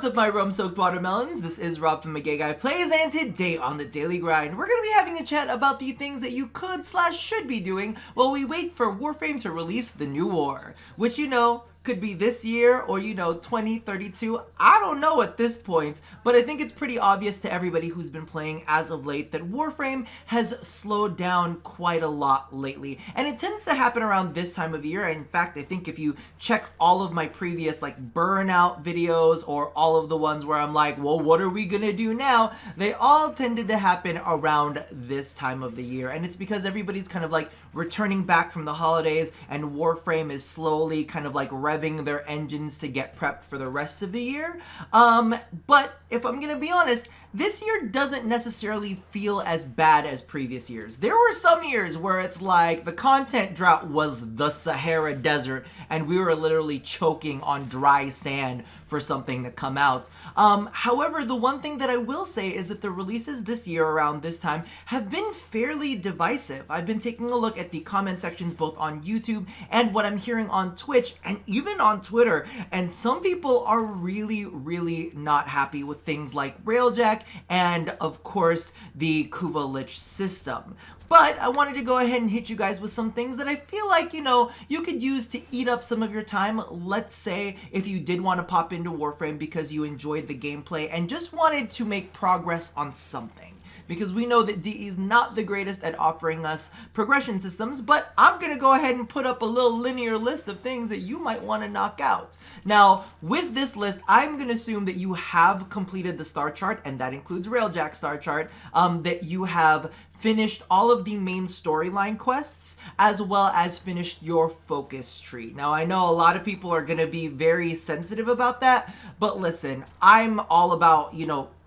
What's up, my rum-soaked watermelons? This is Rob from Gay Guy Plays, and today on The Daily Grind, we're going to be having a chat about the things that you could/should be doing while we wait for Warframe to release the new war, which, you know, could be this year or, 2032. I don't know at this point, but I think it's pretty obvious to everybody who's been playing as of late that Warframe has slowed down quite a lot lately. And it tends to happen around this time of year. In fact, I think if you check all of my previous burnout videos or all of the ones where I'm like, well, what are we gonna do now? They all tended to happen around this time of the year. And it's because everybody's kind of returning back from the holidays, and Warframe is slowly kind of revving their engines to get prepped for the rest of the year. But if I'm gonna be honest, this year doesn't necessarily feel as bad as previous years. There were some years where it's like the content drought was the Sahara Desert and we were literally choking on dry sand for something to come out. However, the one thing that I will say is that the releases this year around this time have been fairly divisive. I've been taking a look at the comment sections both on YouTube and what I'm hearing on Twitch and even on Twitter, and some people are really not happy with things like Railjack and, of course, the Kuva Lich system. But I wanted to go ahead and hit you guys with some things that I feel like, you could use to eat up some of your time. Let's say if you did want to pop into Warframe because you enjoyed the gameplay and just wanted to make progress on something. Because we know that DE is not the greatest at offering us progression systems, but I'm going to go ahead and put up a little linear list of things that you might want to knock out. Now, with this list, I'm going to assume that you have completed the star chart, and that includes Railjack star chart, that you have finished all of the main storyline quests, as well as finished your focus tree. Now, I know a lot of people are going to be very sensitive about that, but listen, I'm all about,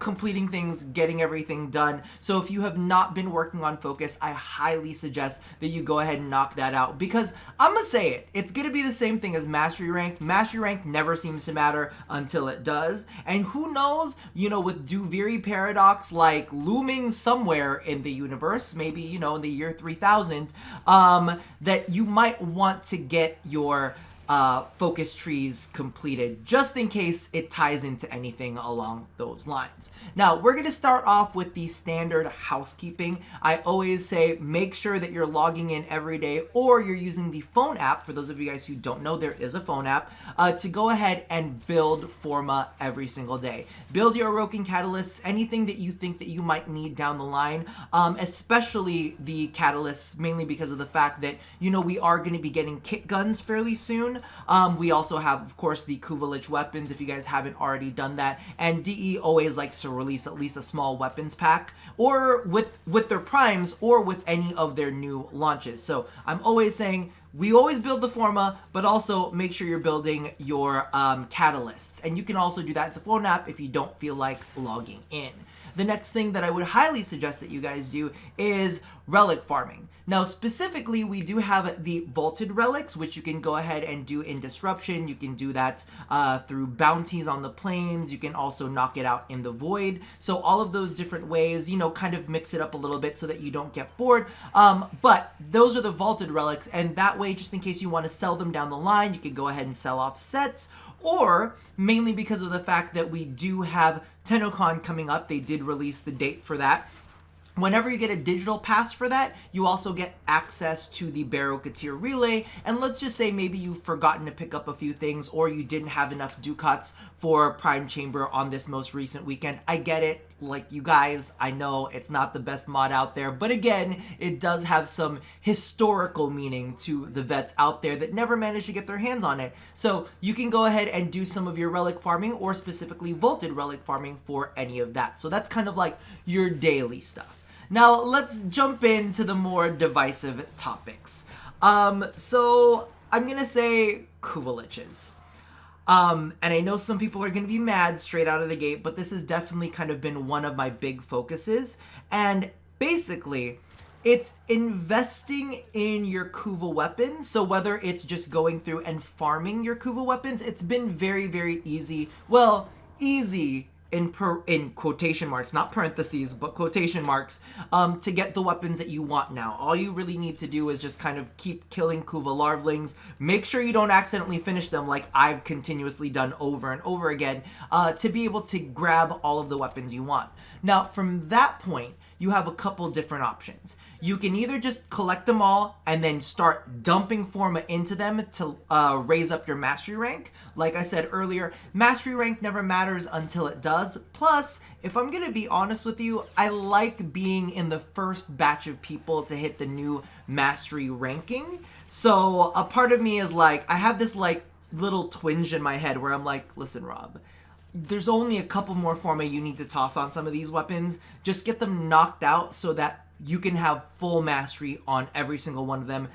completing things, getting everything done. So if you have not been working on focus, I highly suggest that you go ahead and knock that out, because I'm gonna say it, it's gonna be the same thing as mastery rank. Mastery rank never seems to matter until it does. And who knows, with Duviri Paradox looming somewhere in the universe, maybe, in the year 3000, that you might want to get your focus trees completed, just in case it ties into anything along those lines. Now, we're going to start off with the standard housekeeping. I always say make sure that you're logging in every day, or you're using the phone app. For those of you guys who don't know, there is a phone app to go ahead and build Forma every single day. Build your Orokin catalysts, anything that you think that you might need down the line, especially the catalysts, mainly because of the fact that, we are going to be getting kit guns fairly soon. We also have, of course, the Kuva Lich weapons, if you guys haven't already done that. And DE always likes to release at least a small weapons pack, or with their primes, or with any of their new launches. So I'm always saying, we always build the Forma, but also make sure you're building your catalysts. And you can also do that at the phone app if you don't feel like logging in. The next thing that I would highly suggest that you guys do is relic farming. Now, specifically, we do have the vaulted relics, which you can go ahead and do in Disruption. You can do that through bounties on the plains. You can also knock it out in the void. So all of those different ways, kind of mix it up a little bit so that you don't get bored. But those are the vaulted relics, and that way, just in case you want to sell them down the line, you can go ahead and sell off sets. Or, mainly because of the fact that we do have TennoCon coming up, they did release the date for that. Whenever you get a digital pass for that, you also get access to the Barokatir Relay, and let's just say maybe you've forgotten to pick up a few things, or you didn't have enough ducats for Prime Chamber on this most recent weekend. I get it, you guys, I know it's not the best mod out there, but again, it does have some historical meaning to the vets out there that never managed to get their hands on it. So you can go ahead and do some of your relic farming, or specifically vaulted relic farming for any of that. So that's kind of your daily stuff. Now, let's jump into the more divisive topics. So I'm going to say Kuva Liches. And I know some people are going to be mad straight out of the gate, but this has definitely kind of been one of my big focuses. And basically, it's investing in your Kuva weapons. So whether it's just going through and farming your Kuva weapons, it's been very easy. Well, easy in quotation marks, not parentheses, but quotation marks, to get the weapons that you want now. All you really need to do is just kind of keep killing Kuva larvalings. Make sure you don't accidentally finish them like I've continuously done over and over again, to be able to grab all of the weapons you want. Now, from that point, you have a couple different options. You can either just collect them all and then start dumping Forma into them to raise up your mastery rank. Like I said earlier, mastery rank never matters until it does. Plus, if I'm gonna be honest with you, I like being in the first batch of people to hit the new mastery ranking. So a part of me is like, I have this like little twinge in my head where I'm like, listen, Rob, there's only a couple more Forma you need to toss on some of these weapons. Just get them knocked out so that you can have full mastery on every single one of them.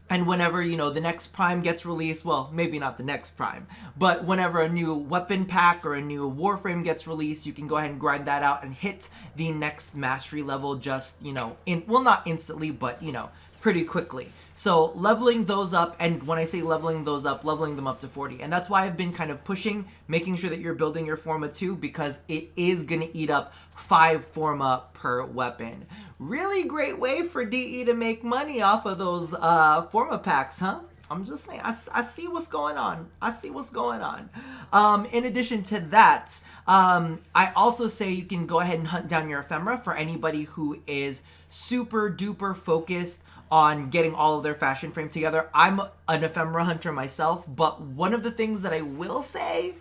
And whenever, you know, the next Prime gets released, well, maybe not the next Prime, but whenever a new weapon pack or a new Warframe gets released, you can go ahead and grind that out and hit the next mastery level just, you know, well, not instantly, but, you know, pretty quickly. So leveling those up, and when I say leveling those up, leveling them up to 40. And that's why I've been kind of pushing, making sure that you're building your Forma too, because it is going to eat up 5 Forma per weapon. Really great way for DE to make money off of those Forma packs, huh? I'm just saying, I see what's going on. I see what's going on. In addition to that, I also say you can go ahead and hunt down your ephemera for anybody who is super duper focused on getting all of their fashion frame together. I'm an ephemera hunter myself, but one of the things that I will say,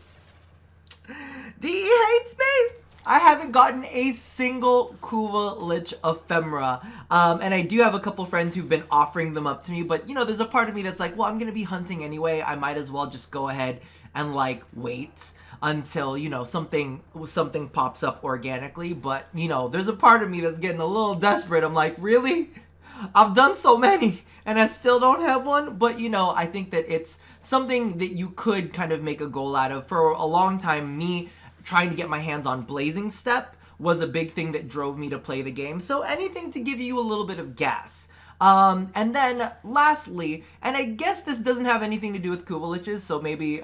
DE hates me. I haven't gotten a single Kuva Lich ephemera, and I do have a couple friends who've been offering them up to me, but you know, there's a part of me that's like, well, I'm gonna be hunting anyway, I might as well just go ahead and like wait until, you know, something pops up organically. But you know, there's a part of me that's getting a little desperate. I'm like, really? I've done so many and I still don't have one. But you know, I think that it's something that you could kind of make a goal out of. For a long time, me trying to get my hands on Blazing Step was a big thing that drove me to play the game. So anything to give you a little bit of gas. And then lastly, and I guess this doesn't have anything to do with Kuva Liches, so maybe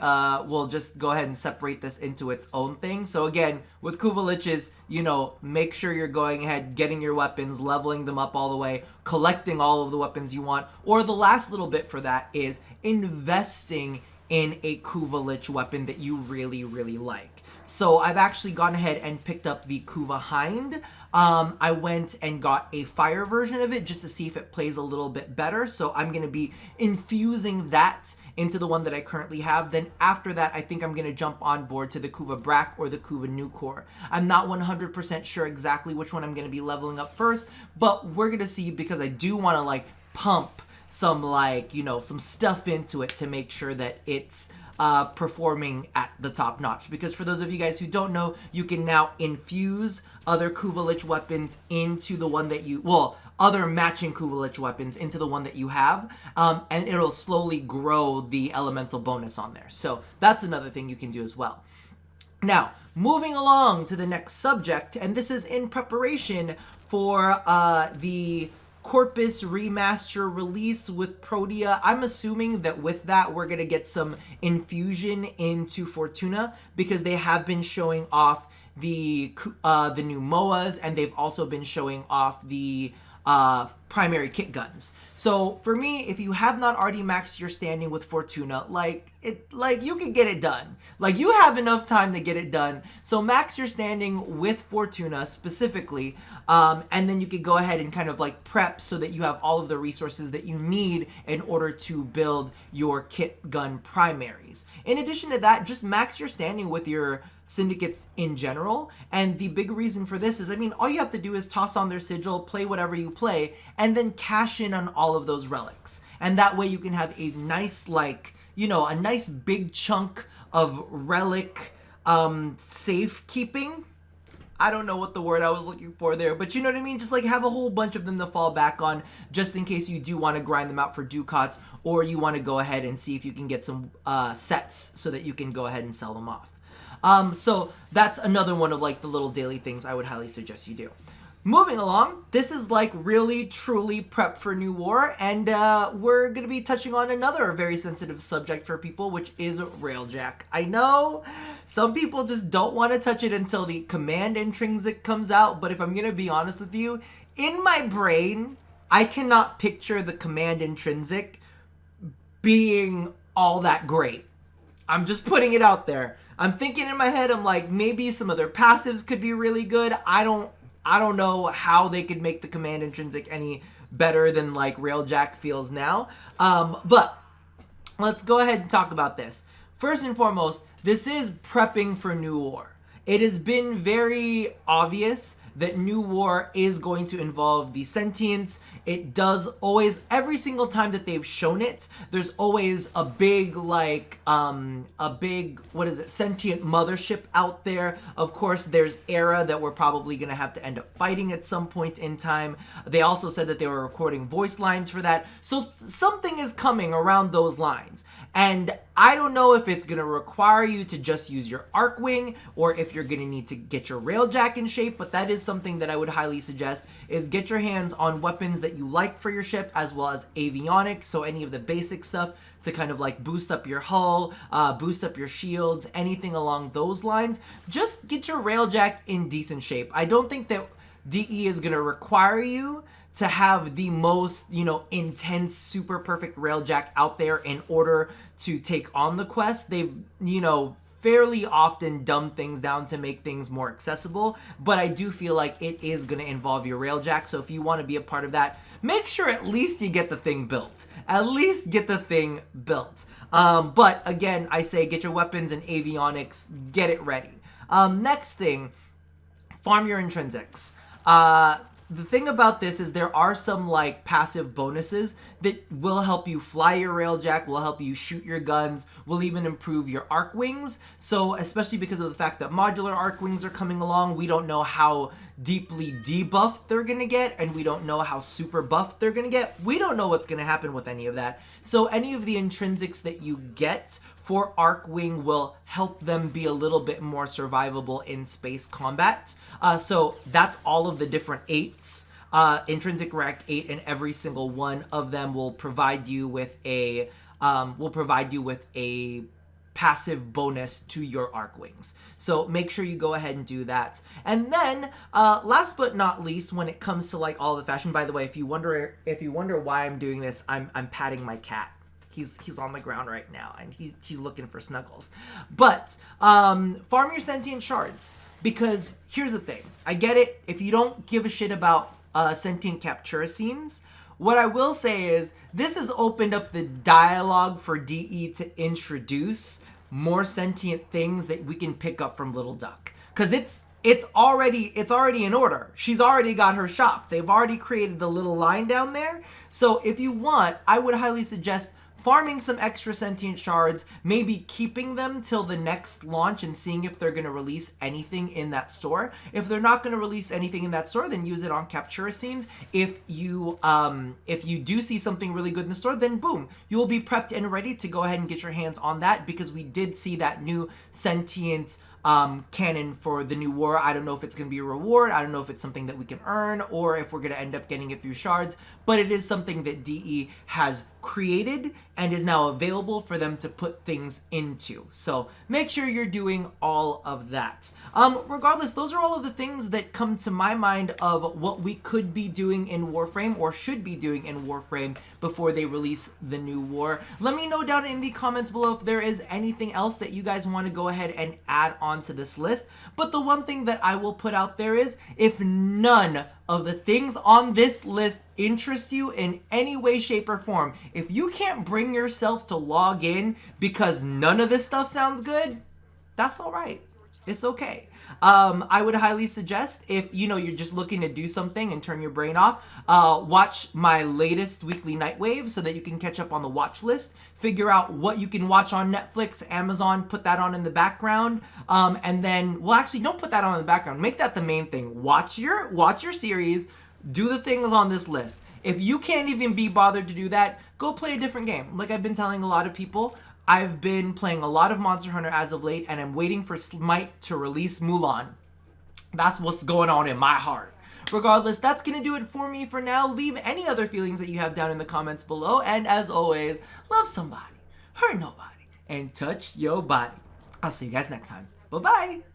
we'll just go ahead and separate this into its own thing. So again, with Kuva Liches, you know, make sure you're going ahead, getting your weapons, leveling them up all the way, collecting all of the weapons you want. Or the last little bit for that is investing in a Kuva Lich weapon that you really, really like. So I've actually gone ahead and picked up the Kuva Hind. I went and got a fire version of it just to see if it plays a little bit better. So I'm going to be infusing that into the one that I currently have. Then after that, I think I'm going to jump on board to the Kuva Brack or the Kuva Nucor. I'm not 100% sure exactly which one I'm going to be leveling up first, but we're going to see, because I do want to like pump some like, you know, some stuff into it to make sure that it's performing at the top notch. Because for those of you guys who don't know, you can now infuse other Kuva Lich weapons into the one that you, well, other matching Kuva Lich weapons into the one that you have, and it'll slowly grow the elemental bonus on there. So that's another thing you can do as well. Now, moving along to the next subject, and this is in preparation for the Corpus remaster release with Protea. I'm assuming that with that we're gonna get some infusion into Fortuna, because they have been showing off the new MOAs, and they've also been showing off the primary kit guns. So for me, if you have not already maxed your standing with Fortuna, like you can get it done. Like, you have enough time to get it done. So max your standing with Fortuna specifically, and then you can go ahead and kind of like prep so that you have all of the resources that you need in order to build your kit gun primaries. In addition to that, just max your standing with your syndicates in general. And the big reason for this is, I mean, all you have to do is toss on their sigil, play whatever you play, and then cash in on all of those relics. And that way you can have a nice, like, you know, a nice big chunk of relic safekeeping. I don't know what the word I was looking for there, but you know what I mean? Just like have a whole bunch of them to fall back on, just in case you do want to grind them out for ducats, or you want to go ahead and see if you can get some sets so that you can go ahead and sell them off. So that's another one of like the little daily things I would highly suggest you do. Moving along, this is like really truly prep for new war, and we're gonna be touching on another very sensitive subject for people, which is Railjack. I know some people just don't want to touch it until the command intrinsic comes out, but if I'm gonna be honest with you, in my brain, I cannot picture the command intrinsic being all that great. I'm just putting it out there. I'm thinking in my head, I'm like, maybe some of their passives could be really good. I don't know how they could make the command intrinsic any better than like Railjack feels now. But let's go ahead and talk about this. First and foremost, this is prepping for new war. It has been very obvious that new war is going to involve the sentience. It does always, every single time that they've shown it, there's always a big, like, sentient mothership out there. Of course, there's Era that we're probably going to have to end up fighting at some point in time. They also said that they were recording voice lines for that. So something is coming around those lines. And I don't know if it's going to require you to just use your Arcwing or if you're going to need to get your Railjack in shape, but that is something that I would highly suggest, is get your hands on weapons that you like for your ship, as well as avionics, so any of the basic stuff to kind of like boost up your hull, boost up your shields, anything along those lines. Just get your Railjack in decent shape. I don't think that DE is going to require you to have the most, intense, super perfect Railjack out there in order to take on the quest. They've, fairly often dumbed things down to make things more accessible, but I do feel like it is going to involve your Railjack, so if you want to be a part of that, make sure at least you get the thing built. At least get the thing built. But again, I say get your weapons and avionics, get it ready. Next thing, farm your intrinsics. The thing about this is there are some like passive bonuses that will help you fly your Railjack, will help you shoot your guns, will even improve your Arcwings. So especially because of the fact that modular Arcwings are coming along, we don't know how deeply debuffed they're gonna get, and we don't know how super buffed they're gonna get. We don't know what's gonna happen with any of that. So any of the intrinsics that you get for Arcwing will help them be a little bit more survivable in space combat. So that's all of the different 8s. Intrinsic Rack 8, and every single one of them will provide you with a passive bonus to your Arcwings. So make sure you go ahead and do that. And then, last but not least, when it comes to like all the fashion, by the way, if you wonder why I'm doing this, I'm patting my cat. He's on the ground right now, and he's looking for snuggles. But farm your sentient shards, because here's the thing. I get it if you don't give a shit about sentient Captura scenes. What I will say is this has opened up the dialogue for DE to introduce more sentient things that we can pick up from Little Duck, because it's already in order. She's already got her shop. They've already created the little line down there. So if you want, I would highly suggest farming some extra sentient shards, maybe keeping them till the next launch and seeing if they're going to release anything in that store. If they're not going to release anything in that store, then use it on Captura scenes. If you do see something really good in the store, then boom, you will be prepped and ready to go ahead and get your hands on that, because we did see that new sentient cannon for the new war. I don't know if it's going to be a reward. I don't know if it's something that we can earn, or if we're going to end up getting it through shards, but it is something that DE has created and is now available for them to put things into. So make sure you're doing all of that. Regardless, those are all of the things that come to my mind of what we could be doing in Warframe, or should be doing in Warframe, before they release the new war. Let me know down in the comments below if there is anything else that you guys want to go ahead and add on to this list. But the one thing that I will put out there is, if none of the things on this list interest you in any way, shape, or form, if you can't bring yourself to log in because none of this stuff sounds good, that's all right. It's okay. I would highly suggest, if you're just looking to do something and turn your brain off, watch my latest weekly Nightwave so that you can catch up on the watch list, figure out what you can watch on Netflix, Amazon, put that on in the background, and then, well, actually, don't put that on in the background. Make that the main thing. Watch your series, do the things on this list. If you can't even be bothered to do that, go play a different game. Like I've been telling a lot of people, I've been playing a lot of Monster Hunter as of late, and I'm waiting for Smite to release Mulan. That's what's going on in my heart. Regardless, that's gonna do it for me for now. Leave any other feelings that you have down in the comments below, and as always, love somebody, hurt nobody, and touch your body. I'll see you guys next time. Bye-bye!